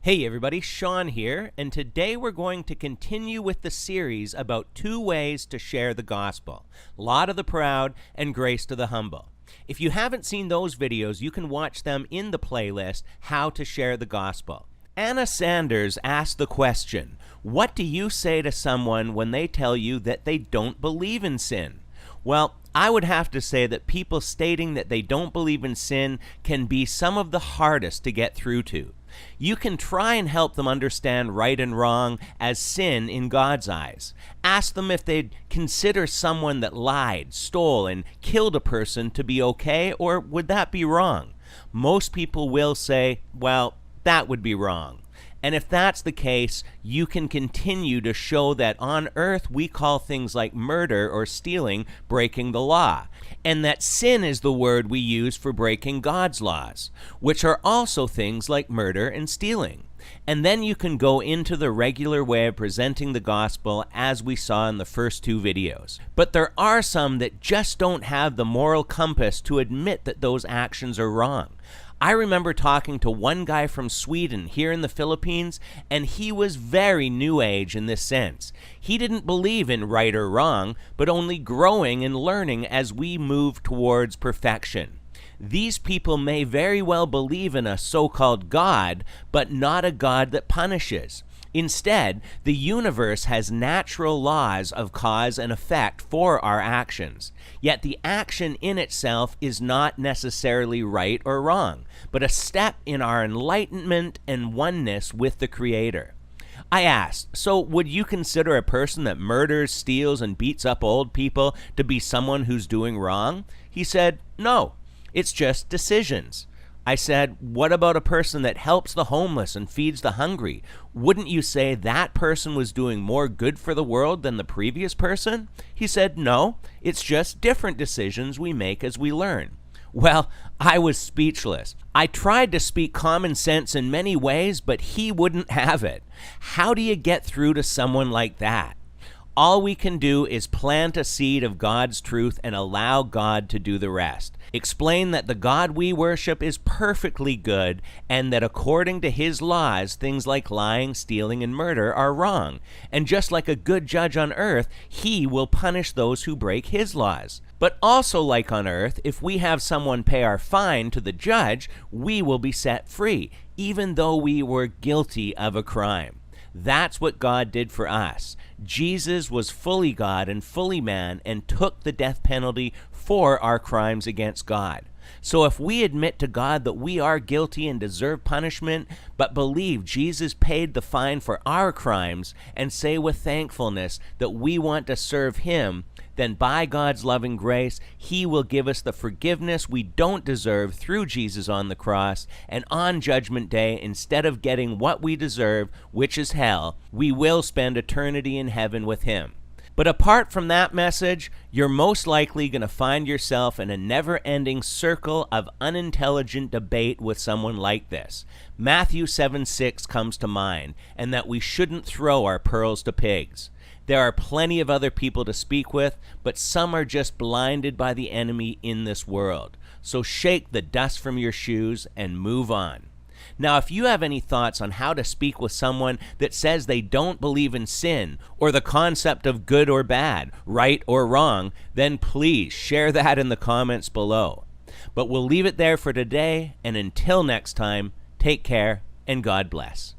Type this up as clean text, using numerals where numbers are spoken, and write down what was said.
Hey everybody, Sean here, and today we're going to continue with the series about 2 ways to share the gospel: law to the proud and grace to the humble. If you haven't seen those videos, you can watch them in the playlist, How to Share the Gospel. Anna Sanders asked the question, what do you say to someone when they tell you that they don't believe in sin? Well, I would have to say that people stating that they don't believe in sin can be some of the hardest to get through to. You can try and help them understand right and wrong as sin in God's eyes. Ask them if they'd consider someone that lied, stole, and killed a person to be okay, or would that be wrong? Most people will say, well, that would be wrong. And if that's the case, you can continue to show that on earth we call things like murder or stealing breaking the law, and that sin is the word we use for breaking God's laws, which are also things like murder and stealing. And then you can go into the regular way of presenting the gospel as we saw in the first 2 videos. But there are some that just don't have the moral compass to admit that those actions are wrong. I remember talking to one guy from Sweden here in the Philippines, and he was very new age in this sense. He didn't believe in right or wrong, but only growing and learning as we move towards perfection. These people may very well believe in a so-called God, but not a God that punishes. Instead, the universe has natural laws of cause and effect for our actions. Yet the action in itself is not necessarily right or wrong, but a step in our enlightenment and oneness with the Creator. I asked, so would you consider a person that murders, steals, and beats up old people to be someone who's doing wrong? He said, no, it's just decisions. I said, what about a person that helps the homeless and feeds the hungry? Wouldn't you say that person was doing more good for the world than the previous person? He said, no, it's just different decisions we make as we learn. Well, I was speechless. I tried to speak common sense in many ways, but he wouldn't have it. How do you get through to someone like that? All we can do is plant a seed of God's truth and allow God to do the rest. Explain that the God we worship is perfectly good and that according to his laws, things like lying, stealing, and murder are wrong. And just like a good judge on earth, he will punish those who break his laws. But also like on earth, if we have someone pay our fine to the judge, we will be set free, even though we were guilty of a crime. That's what God did for us. Jesus was fully God and fully man and took the death penalty for our crimes against God. So if we admit to God that we are guilty and deserve punishment, but believe Jesus paid the fine for our crimes and say with thankfulness that we want to serve him, then by God's loving grace, he will give us the forgiveness we don't deserve through Jesus on the cross, and on Judgment Day, instead of getting what we deserve, which is hell, we will spend eternity in heaven with him. But apart from that message, you're most likely going to find yourself in a never-ending circle of unintelligent debate with someone like this. Matthew 7:6 comes to mind, and that we shouldn't throw our pearls to pigs. There are plenty of other people to speak with, but some are just blinded by the enemy in this world. So shake the dust from your shoes and move on. Now, if you have any thoughts on how to speak with someone that says they don't believe in sin or the concept of good or bad, right or wrong, then please share that in the comments below. But we'll leave it there for today, and until next time, take care and God bless.